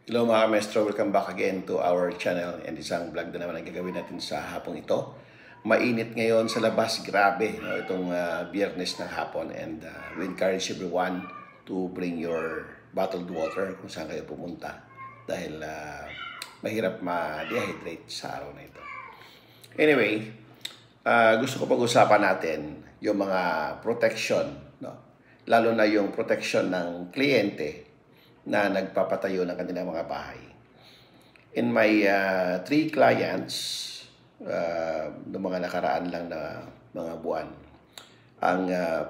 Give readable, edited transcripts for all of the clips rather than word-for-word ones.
Hello mga maestro, welcome back again to our channel and isang vlog na naman ang gagawin natin sa hapong ito. Mainit ngayon sa labas, grabe, no? Itong biyernes ng hapon and we encourage everyone to bring your bottled water kung saan kayo pumunta dahil mahirap ma-dehydrate sa araw na ito. Anyway, gusto ko pag-usapan natin yung mga protection, no? Lalo na yung protection ng kliyente na nagpapatayo ng kanilang mga bahay. In my 3 clients, noong mga nakaraan lang na mga buwan, ang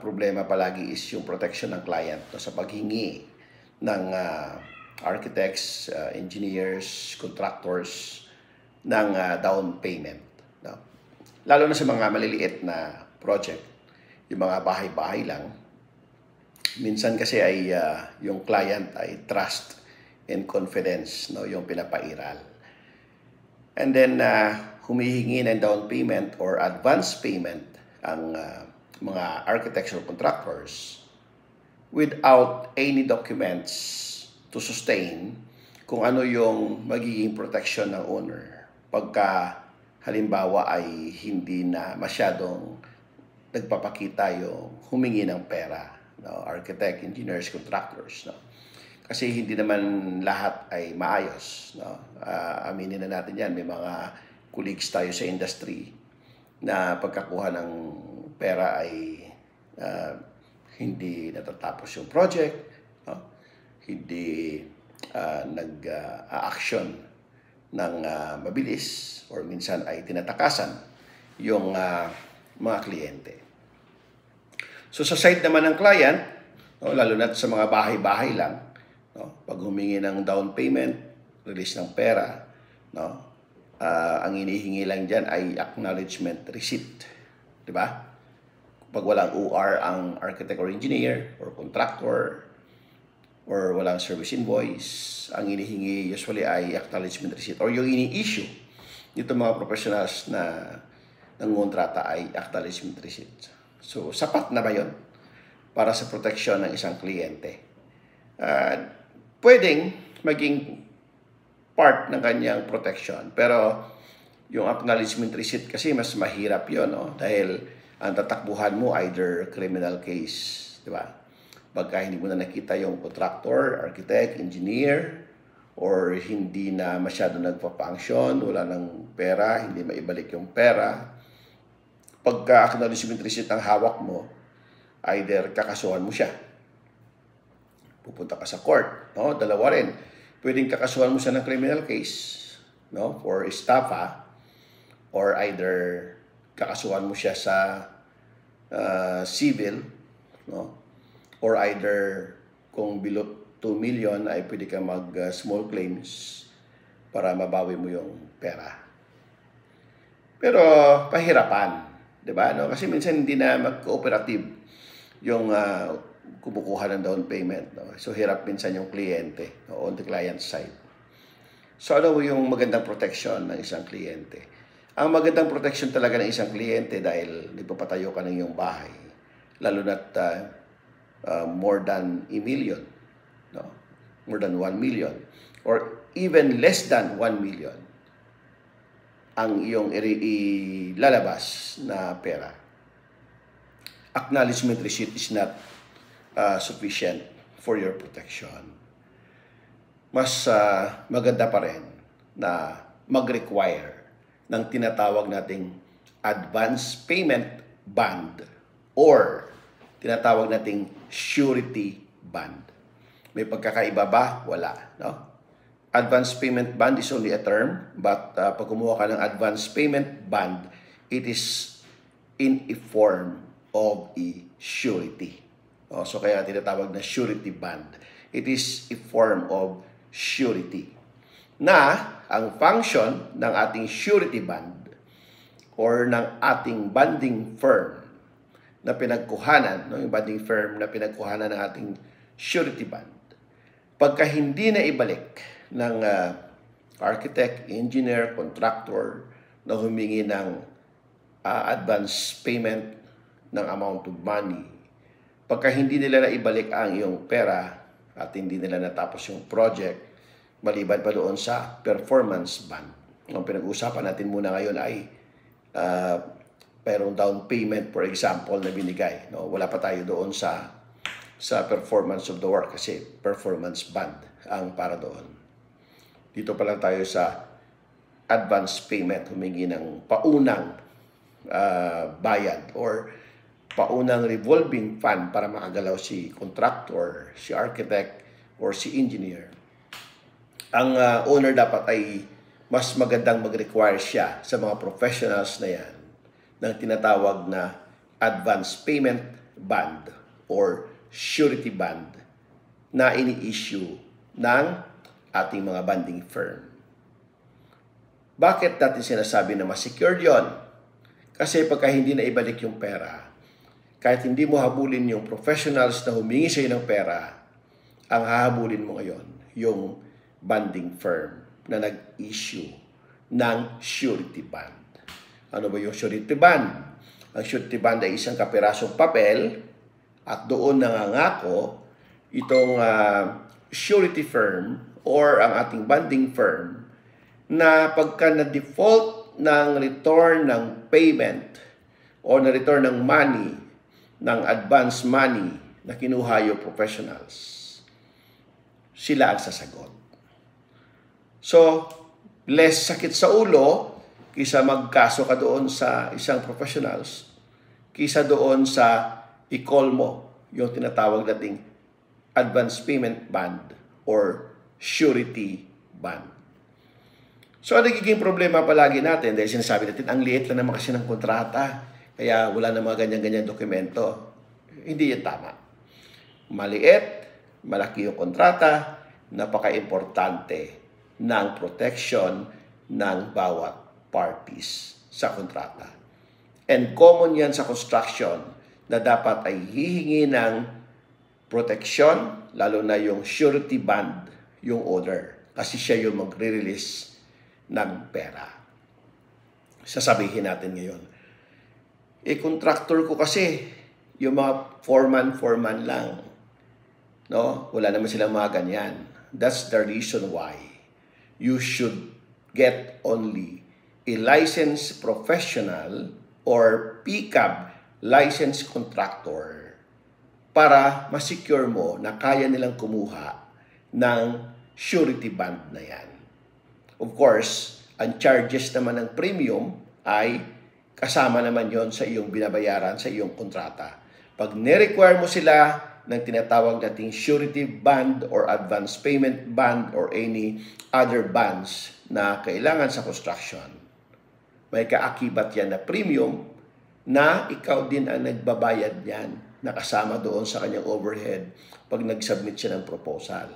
problema palagi is yung protection ng client no, sa paghingi ng architects, engineers, contractors ng down payment. No? Lalo na sa mga maliliit na project, yung mga bahay-bahay lang. Minsan kasi ay yung client ay trust and confidence, no, yung pinapairal. And then humihingi ng down payment or advance payment ang mga architectural contractors without any documents to sustain kung ano yung magiging protection ng owner pagka halimbawa ay hindi na masyadong nagpapakita yung humingi ng pera. No, architect, engineers, contractors, no. Kasi hindi naman lahat ay maayos, no. Aminin na natin 'yan, may mga colleagues tayo sa industry na pagkakuha ng pera ay hindi natatapos yung project, no. Hindi nag-action ng mabilis or minsan ay tinatakasan yung mga kliyente. So sa side naman ng client, no, lalo na sa mga bahay-bahay lang, no, pag humingi ng down payment, release ng pera, no, ang inihingi lang dyan ay acknowledgement receipt. Di ba? Pag walang OR ang architect or engineer or contractor or walang service invoice, ang inihingi usually ay acknowledgement receipt or yung ini-issue dito mga professionals na nangontrata ay acknowledgement receipt. So, sapat na ba yun para sa protection ng isang kliyente? Pwedeng maging part ng kanyang protection. Pero yung acknowledgement receipt kasi mas mahirap yun, no? Dahil ang tatakbuhan mo either criminal case, di ba? Pagka hindi mo na nakita yung contractor, architect, engineer, or hindi na masyado nagpa-function, wala ng pera, hindi maibalik yung pera, pagka-acknowledgement receipt ang hawak mo, either kakasuhan mo siya. Pupunta ka sa court, no? Dalawa rin. Pwedeng kakasuhan mo siya ng criminal case, no? For estafa, or either kakasuhan mo siya sa civil, no? Or either kung below 2 million ay pwede ka mag-small claims para mabawi mo yung pera. Pero pahirapan. Diba? No? Kasi minsan hindi na mag-cooperative yung kumukuha ng down payment. No? So, hirap minsan yung kliyente, no? On the client side. So, ano yung magandang protection ng isang kliyente? Ang magandang protection talaga ng isang kliyente dahil nagpapatayo ka ng iyong bahay, lalo na't more than a million, no? More than 1 million, or even less than 1 million, ang iyong ilalabas na pera. Acknowledgement receipt is not sufficient for your protection. Mas maganda pa rin na mag-require ng tinatawag nating advance payment bond or tinatawag nating surety bond. May pagkakaiba ba? Wala, no? Advance payment bond is only a term, but pag kumuha ka ng advance payment bond, it is in a form of a surety. So kaya tinatawag na surety bond. It is a form of surety. Na ang function ng ating surety bond or ng ating bonding firm na pinagkuhanan, no, yung bonding firm na pinagkuhanan ng ating surety bond, pagka hindi na ibalik ng architect, engineer, contractor na humingi ng advance payment ng amount of money, pagka hindi nila na ibalik ang iyong pera at hindi nila natapos yung project, Maliban pa doon sa performance bond. Ang pinag-uusapan natin muna ngayon ay mayroong down payment, for example, na binigay. No? Wala pa tayo doon sa performance of the work kasi performance bond ang para doon. Dito pa lang tayo sa advance payment, humingi ng paunang bayad or paunang revolving fund para makagalaw si contractor, si architect, or si engineer. Ang owner dapat ay mas magandang mag-require siya sa mga professionals na yan ng tinatawag na advance payment bond or surety bond na ini-issue ng ating mga bonding firm. Bakit natin sinasabi na mas secured yon? Kasi pagka hindi na ibalik yung pera, kahit hindi mo habulin yung professionals na humingi sa'yo ng pera, ang hahabulin mo ngayon, yung bonding firm na nag-issue ng surety bond. Ano ba yung surety bond? Ang surety bond ay isang kapirasong papel at doon nangangako itong surety firm or ang ating bonding firm na pagka na-default ng return ng payment o na-return ng money, ng advance money na kinuha yung professionals, sila ang sasagot. So, less sakit sa ulo kaysa magkaso ka doon sa isang professionals, kaysa doon sa i-call mo yung tinatawag nating advance payment bond or surety bond. So, ang nagiging problema palagi natin, dahil sinasabi natin, ang liit lang naman kasi ng kontrata, kaya wala na mga ganyan-ganyan dokumento. Hindi yan tama. Maliit, malaki yung kontrata, napaka-importante ng protection ng bawat parties sa kontrata. And common yan sa construction na dapat ay hihingi ng protection, lalo na yung surety bond, yung owner. Kasi siya yung magre-release ng pera. Sasabihin natin ngayon, contractor ko kasi, yung mga foreman lang. No? Wala naman silang mga ganyan. That's the reason why you should get only a licensed professional or PCAB licensed contractor para ma-secure mo na kaya nilang kumuha ng surety bond na yan. Of course, ang charges naman ng premium ay kasama naman yon sa iyong binabayaran sa iyong kontrata. Pag ni-require mo sila ng tinatawag nating surety bond or advance payment bond or any other bonds na kailangan sa construction, may kaakibat yan na premium na ikaw din ang nagbabayad yan na kasama doon sa kanyang overhead pag nag-submit siya ng proposal.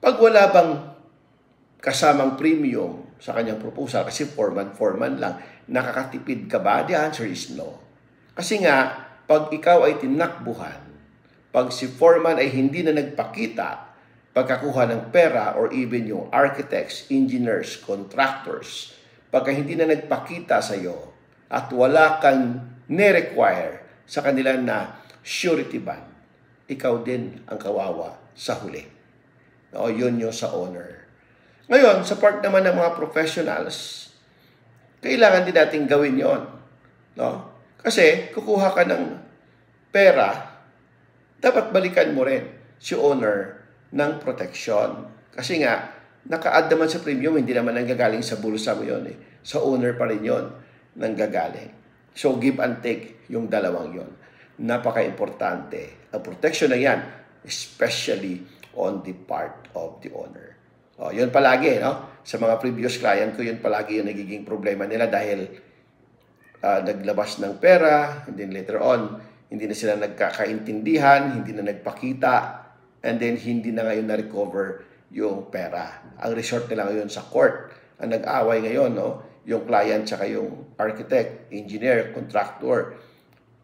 Pag wala bang kasamang premium sa kanyang proposal, kasi foreman lang, nakakatipid ka ba? The answer is no. Kasi nga, pag ikaw ay tinakbuhan, pag si foreman ay hindi na nagpakita pagkakuha ng pera or even yung architects, engineers, contractors, pagka hindi na nagpakita sa iyo at wala kang ni-require sa kanila na surety bond, ikaw din ang kawawa sa huli. O, yun yung sa owner. Ngayon, sa part naman ng mga professionals, kailangan din natin gawin yon, no? Kasi kukuha ka ng pera, dapat balikan mo rin si owner ng protection. Kasi nga, naka-add naman sa premium, hindi naman nanggagaling sa bulsa mo yun. Sa owner pa rin yun nanggagaling. So, give and take yung dalawang yon. Napaka-importante. Ang protection na yan, especially on the part of the owner. O, yun palagi, no? Sa mga previous client ko, yun palagi yung nagiging problema nila dahil naglabas ng pera, and then later on, hindi na sila nagkakaintindihan, hindi na nagpakita, and then hindi na ngayon na-recover yung pera. Ang resort nila ngayon sa court. Ang nag-away ngayon, no? Yung client tsaka yung architect, engineer, contractor.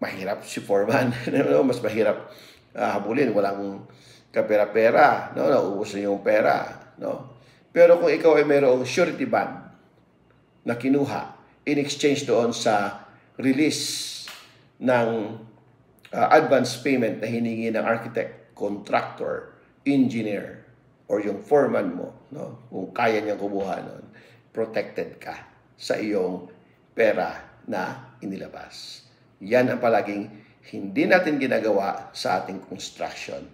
Mahirap si foreman. Mas mahirap habulin. Walang kapera-pera. No? Nauubos na yung pera. No? Pero kung ikaw ay mayroong surety bond na kinuha in exchange doon sa release ng advance payment na hiningi ng architect, contractor, engineer, or yung foreman mo, no? Kung kaya niyang kumuha nun, protected ka sa iyong pera na inilabas. Yan ang palaging hindi natin ginagawa sa ating construction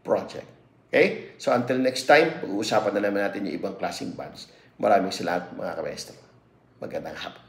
project. Okay? So until next time, pag-uusapan na naman natin yung ibang klaseng bonds. Maraming salamat mga kamestro. Magandang hapon.